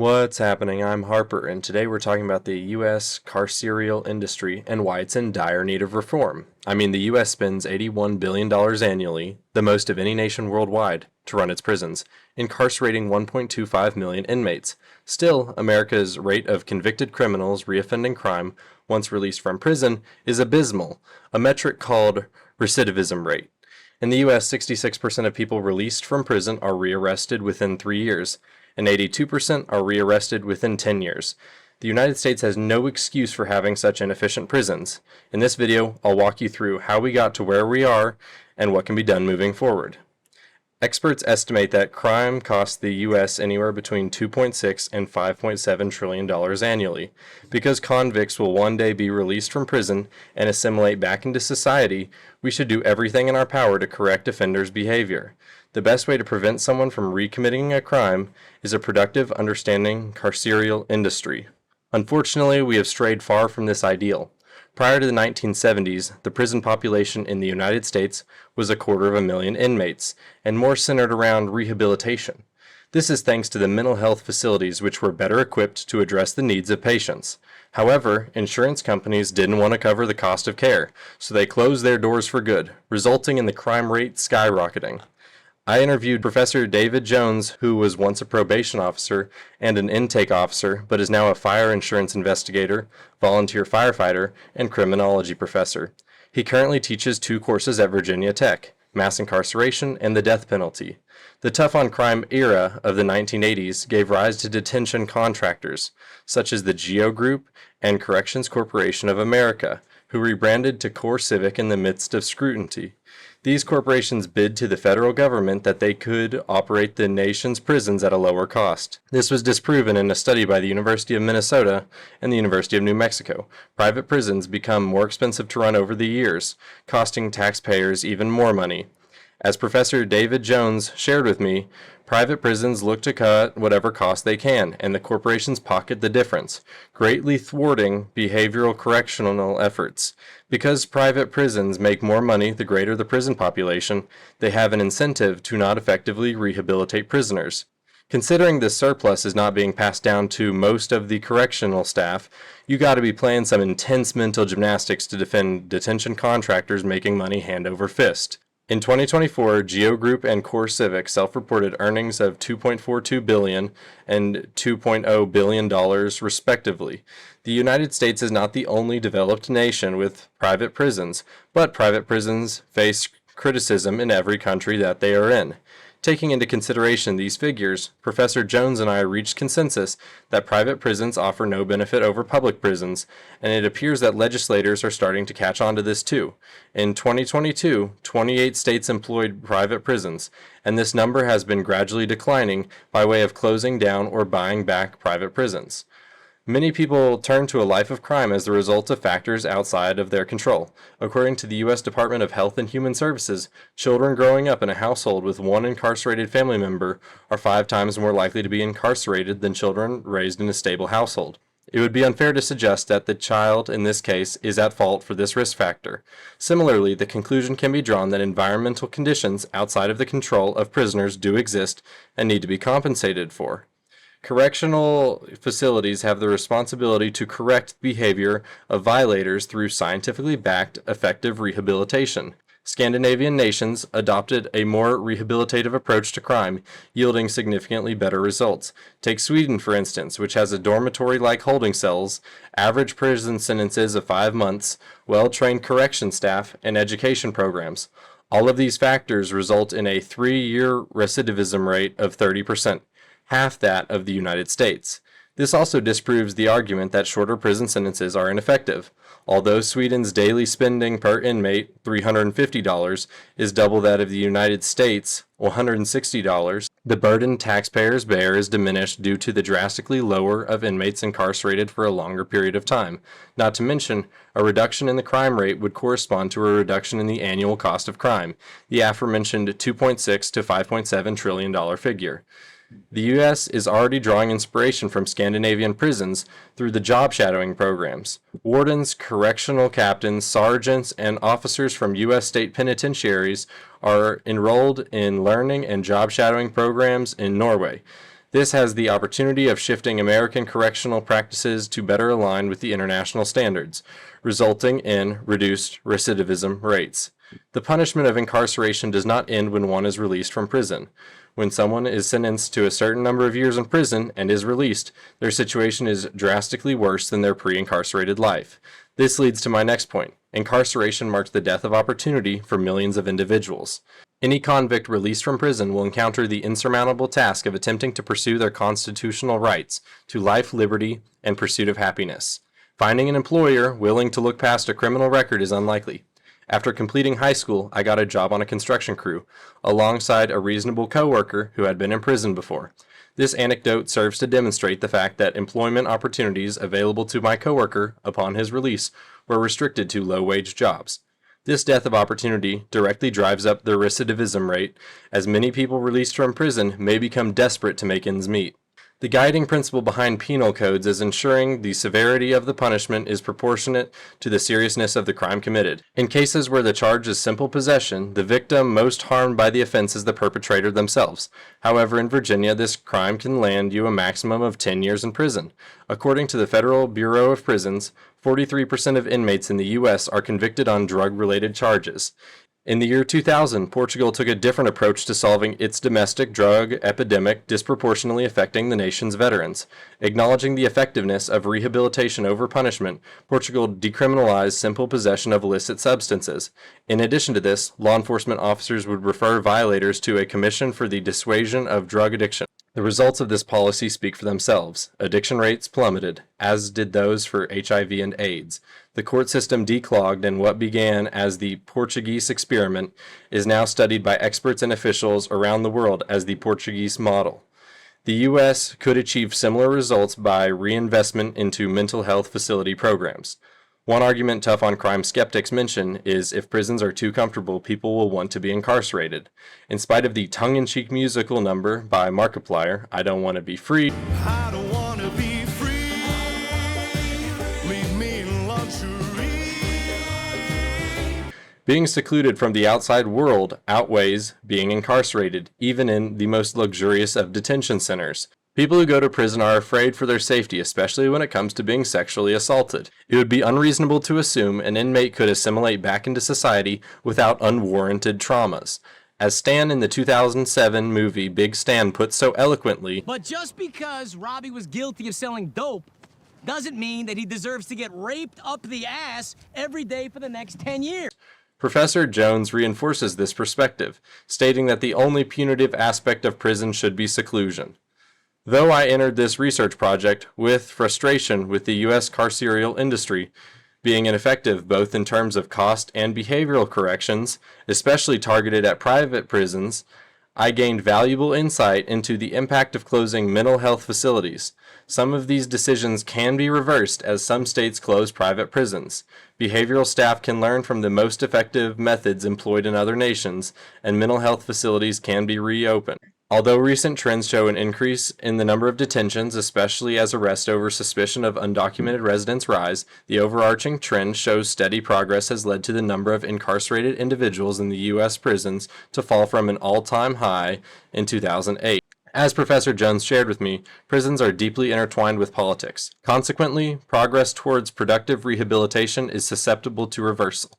What's happening? I'm Harper, and today we're talking about the U.S. carceral industry and why it's in dire need of reform. The U.S. spends $81 billion annually, the most of any nation worldwide, to run its prisons, incarcerating 1.25 million inmates. Still, America's rate of convicted criminals reoffending crime once released from prison is abysmal, a metric called recidivism rate. In the U.S., 66% of people released from prison are rearrested within 3 years, and 82% are rearrested within 10 years. The United States has no excuse for having such inefficient prisons. In this video, I'll walk you through how we got to where we are and what can be done moving forward. Experts estimate that crime costs the U.S. anywhere between $2.6 and $5.7 trillion annually. Because convicts will one day be released from prison and assimilate back into society, we should do everything in our power to correct offenders' behavior. The best way to prevent someone from recommitting a crime is a productive, understanding carceral industry. Unfortunately, we have strayed far from this ideal. Prior to the 1970s, the prison population in the United States was 250,000 inmates, and more centered around rehabilitation. This is thanks to the mental health facilities which were better equipped to address the needs of patients. However, insurance companies didn't want to cover the cost of care, so they closed their doors for good, resulting in the crime rate skyrocketing. I interviewed Professor David Jones, who was once a probation officer and an intake officer, but is now a fire insurance investigator, volunteer firefighter, and criminology professor. He currently teaches 2 courses at Virginia Tech, mass incarceration and the death penalty. The tough-on-crime era of the 1980s gave rise to detention contractors, such as the GEO Group and Corrections Corporation of America, who rebranded to CoreCivic in the midst of scrutiny. These corporations bid to the federal government that they could operate the nation's prisons at a lower cost. This was disproven in a study by the University of Minnesota and the University of New Mexico. Private prisons become more expensive to run over the years, costing taxpayers even more money. As Professor David Jones shared with me, private prisons look to cut whatever cost they can, and the corporations pocket the difference, greatly thwarting behavioral correctional efforts. Because private prisons make more money the greater the prison population, they have an incentive to not effectively rehabilitate prisoners. Considering this surplus is not being passed down to most of the correctional staff, you gotta be playing some intense mental gymnastics to defend detention contractors making money hand over fist. In 2024, GEO Group and CoreCivic self-reported earnings of $2.42 billion and $2.0 billion respectively. The United States is not the only developed nation with private prisons, but private prisons face criticism in every country that they are in. Taking into consideration these figures, Professor Jones and I reached consensus that private prisons offer no benefit over public prisons, and it appears that legislators are starting to catch on to this too. In 2022, 28 states employed private prisons, and this number has been gradually declining by way of closing down or buying back private prisons. Many people turn to a life of crime as the result of factors outside of their control. According to the U.S. Department of Health and Human Services, children growing up in a household with one incarcerated family member are 5 times more likely to be incarcerated than children raised in a stable household. It would be unfair to suggest that the child, in this case, is at fault for this risk factor. Similarly, the conclusion can be drawn that environmental conditions outside of the control of prisoners do exist and need to be compensated for. Correctional facilities have the responsibility to correct the behavior of violators through scientifically backed, effective rehabilitation. Scandinavian nations adopted a more rehabilitative approach to crime, yielding significantly better results. Take Sweden, for instance, which has a dormitory-like holding cells, average prison sentences of 5 months, well-trained correction staff, and education programs. All of these factors result in a 3-year recidivism rate of 30%. Half that of the United States. This also disproves the argument that shorter prison sentences are ineffective. Although Sweden's daily spending per inmate, $350, is double that of the United States, $160, the burden taxpayers bear is diminished due to the drastically lower of inmates incarcerated for a longer period of time. Not to mention, a reduction in the crime rate would correspond to a reduction in the annual cost of crime, the aforementioned $2.6 to $5.7 trillion figure. The U.S. is already drawing inspiration from Scandinavian prisons through the job shadowing programs. Wardens, correctional captains, sergeants, and officers from U.S. state penitentiaries are enrolled in learning and job shadowing programs in Norway. This has the opportunity of shifting American correctional practices to better align with the international standards, resulting in reduced recidivism rates. The punishment of incarceration does not end when one is released from prison. When someone is sentenced to a certain number of years in prison and is released, their situation is drastically worse than their pre-incarcerated life. This leads to my next point. Incarceration marks the death of opportunity for millions of individuals. Any convict released from prison will encounter the insurmountable task of attempting to pursue their constitutional rights to life, liberty, and pursuit of happiness. Finding an employer willing to look past a criminal record is unlikely. After completing high school, I got a job on a construction crew, alongside a reasonable coworker who had been in prison before. This anecdote serves to demonstrate the fact that employment opportunities available to my coworker upon his release were restricted to low-wage jobs. This death of opportunity directly drives up the recidivism rate, as many people released from prison may become desperate to make ends meet. The guiding principle behind penal codes is ensuring the severity of the punishment is proportionate to the seriousness of the crime committed. In cases where the charge is simple possession, the victim most harmed by the offense is the perpetrator themselves. However, in Virginia, this crime can land you a maximum of 10 years in prison. According to the Federal Bureau of Prisons, 43% of inmates in the U.S. are convicted on drug-related charges. In the year 2000, Portugal took a different approach to solving its domestic drug epidemic disproportionately affecting the nation's veterans. Acknowledging the effectiveness of rehabilitation over punishment, Portugal decriminalized simple possession of illicit substances. In addition to this, law enforcement officers would refer violators to a commission for the dissuasion of drug addiction. The results of this policy speak for themselves. Addiction rates plummeted, as did those for HIV and AIDS. The court system declogged, and what began as the Portuguese experiment is now studied by experts and officials around the world as the Portuguese model. The U.S. could achieve similar results by reinvestment into mental health facility programs. One argument tough on crime skeptics mention is if prisons are too comfortable, people will want to be incarcerated. In spite of the tongue-in-cheek musical number by Markiplier, I Don't Want to Be Free, I don't want to be free. Leave me in luxury. being secluded from the outside world outweighs being incarcerated, even in the most luxurious of detention centers. People who go to prison are afraid for their safety, especially when it comes to being sexually assaulted. It would be unreasonable to assume an inmate could assimilate back into society without unwarranted traumas. As Stan in the 2007 movie Big Stan put so eloquently, But just because Robbie was guilty of selling dope doesn't mean that he deserves to get raped up the ass every day for the next 10 years. Professor Jones reinforces this perspective, stating that the only punitive aspect of prison should be seclusion. Though I entered this research project with frustration with the U.S. carceral industry being ineffective both in terms of cost and behavioral corrections, especially targeted at private prisons, I gained valuable insight into the impact of closing mental health facilities. Some of these decisions can be reversed as some states close private prisons. Behavioral staff can learn from the most effective methods employed in other nations, and mental health facilities can be reopened. Although recent trends show an increase in the number of detentions, especially as arrests over suspicion of undocumented residents rise, the overarching trend shows steady progress has led to the number of incarcerated individuals in the U.S. prisons to fall from an all-time high in 2008. As Professor Jones shared with me, prisons are deeply intertwined with politics. Consequently, progress towards productive rehabilitation is susceptible to reversal.